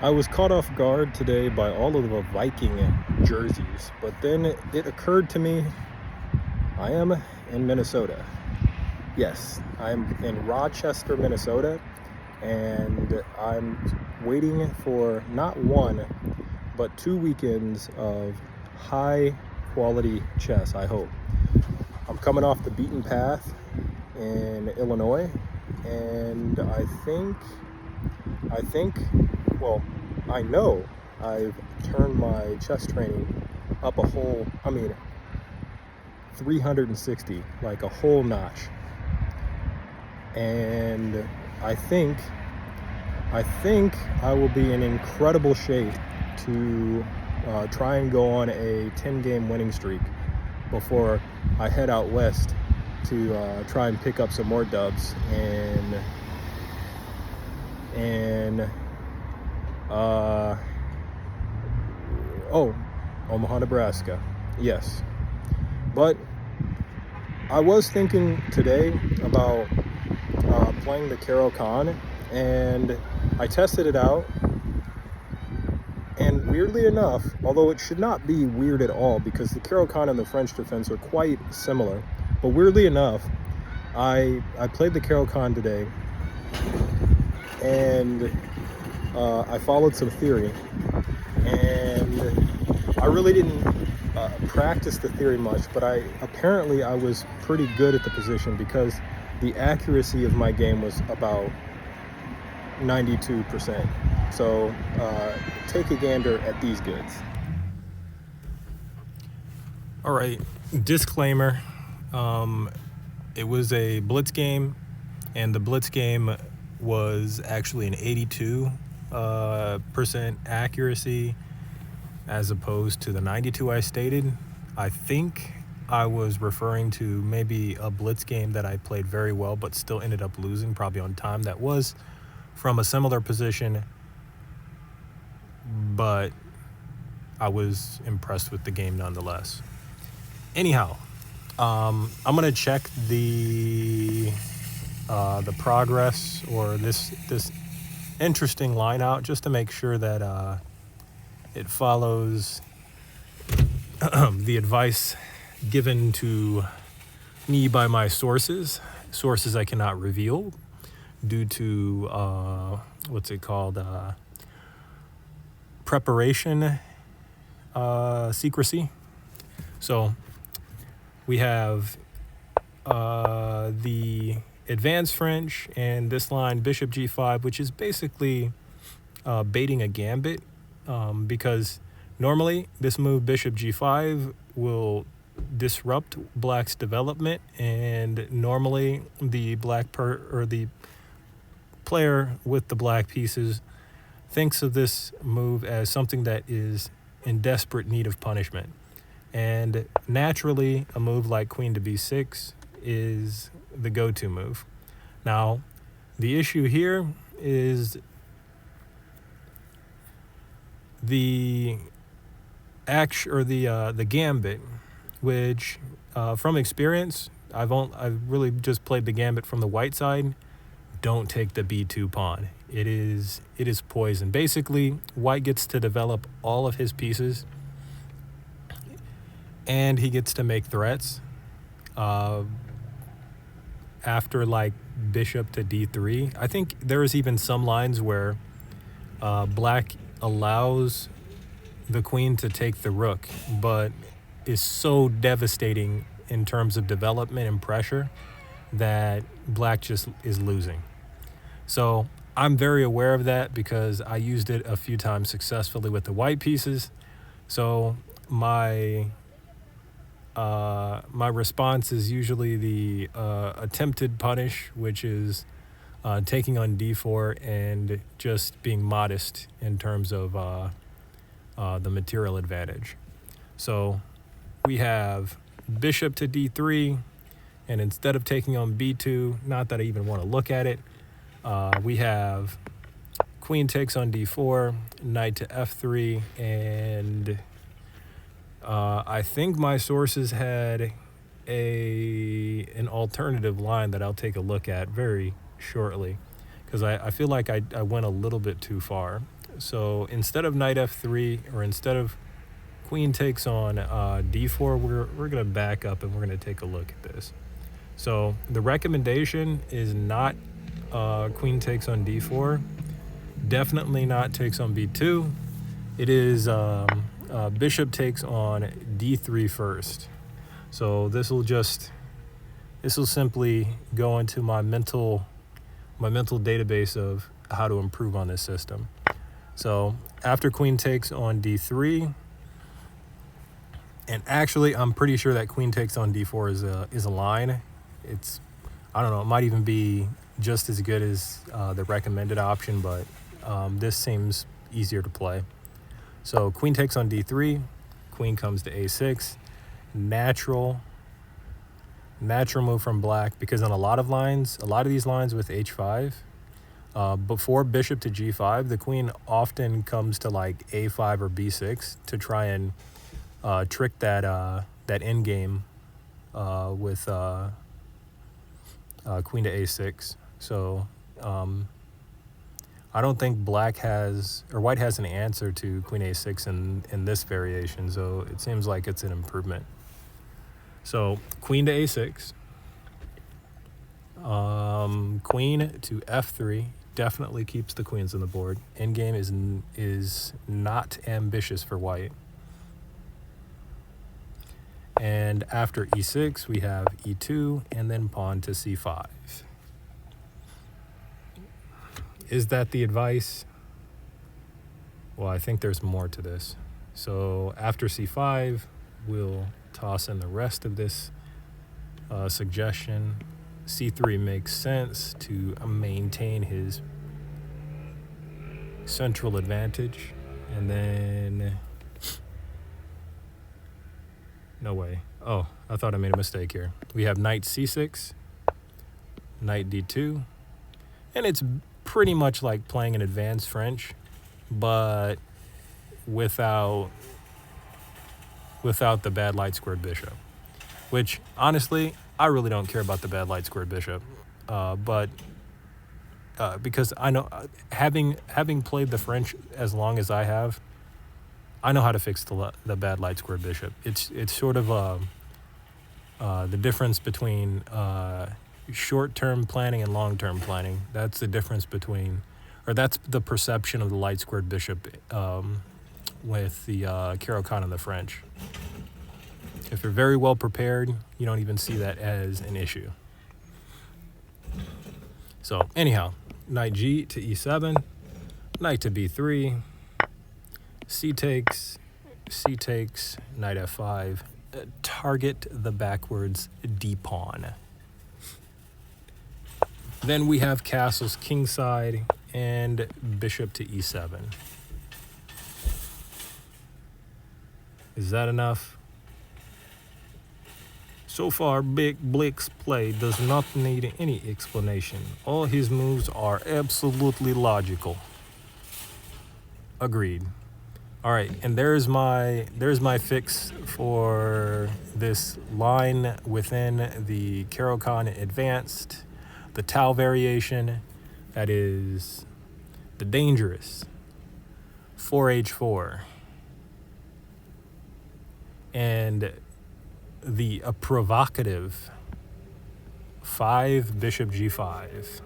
I was caught off guard today by all of the Viking jerseys, but then it occurred to me I am in Minnesota. Yes, I'm in Rochester, Minnesota, and I'm waiting for not one, but 2 weekends of high quality chess, I hope. I'm coming off the beaten path in Illinois, and well, I know I've turned my chess training up a whole, 360, like a whole notch. And I think I will be in incredible shape to try and go on a 10-game winning streak before I head out west to try and pick up some more dubs and Omaha, Nebraska. Yes. But I was thinking today about playing the Caro Kann, and I tested it out, and weirdly enough, although it should not be weird at all because the Caro Kann and the French defense are quite similar, but weirdly enough, I played the Caro Kann today, and I followed some theory, and I really didn't practice the theory much, but I was pretty good at the position because the accuracy of my game was about 92%. So take a gander at these goods. All right, disclaimer. It was a blitz game, and the blitz game was actually an 82% accuracy as opposed to the 92 I stated. I think I was referring to maybe a blitz game that I played very well but still ended up losing, probably on time. That was from a similar position, but I was impressed with the game nonetheless. Anyhow, I'm gonna check the progress or this interesting line out just to make sure that it follows the advice given to me by my sources I cannot reveal due to preparation secrecy. So we have the advanced French and this line bishop g5, which is basically baiting a gambit, because normally this move bishop g5 will disrupt black's development, and normally the the player with the black pieces thinks of this move as something that is in desperate need of punishment. And naturally, a move like queen to b6 is the go-to move. Now, the issue here is the gambit, which from experience, I've really just played the gambit from the white side. Don't take the b2 pawn. It is poison. Basically, white gets to develop all of his pieces, and he gets to make threats after like bishop to d3. I think there is even some lines where black allows the queen to take the rook, but is so devastating in terms of development and pressure that black just is losing. So I'm very aware of that because I used it a few times successfully with the white pieces. So my response is usually the attempted punish, which is taking on d4 and just being modest in terms of the material advantage. So we have bishop to d3, and instead of taking on b2, not that I even want to look at it, we have queen takes on d4, knight to f3, and I think my sources had an alternative line that I'll take a look at very shortly, because I feel like I went a little bit too far. So instead of knight f3, or instead of queen takes on d4, we're going to back up and we're going to take a look at this. So the recommendation is not queen takes on d4, definitely not takes on b2. It is bishop takes on d3 first. So this will simply go into my mental database of how to improve on this system. So after queen takes on d3, and actually I'm pretty sure that queen takes on d4 is a line. I don't know, it might even be just as good as the recommended option, but this seems easier to play. So queen takes on d3, queen comes to a6, natural move from black, because on a lot of these lines with h5, before bishop to g5, the queen often comes to like a5 or b6 to try and trick that endgame with queen to a6. So I don't think white has an answer to queen a6 in this variation, so it seems like it's an improvement. So queen to a6, queen to f3 definitely keeps the queens on the board. Endgame is not ambitious for white. And after e6, we have e2, and then pawn to c5. Is that the advice? Well, I think there's more to this. So after c5, we'll toss in the rest of this suggestion. c3 makes sense to maintain his central advantage. And then... no way. Oh, I thought I made a mistake here. We have knight c6, knight d2, and it's pretty much like playing an advanced French, but without the bad light squared bishop, which honestly, I really don't care about the bad light squared bishop, but because I know, having played the French as long as I have, I know how to fix the bad light squared bishop. It's sort of the difference between short-term planning and long-term planning. That's the difference between, or that's the perception of the light squared bishop with the Caro Kann and the French. If you're very well prepared, you don't even see that as an issue. So anyhow, knight g to e7, knight to b3, c takes, knight f5, target the backwards d pawn. Then we have castles kingside and bishop to e7. Is that enough? So far, Big Blick's play does not need any explanation. All his moves are absolutely logical. Agreed. All right, and there's my fix for this line within the Caro Kann Advanced, the Tau variation, that is the dangerous 4h4 and the provocative 5 bishop g5.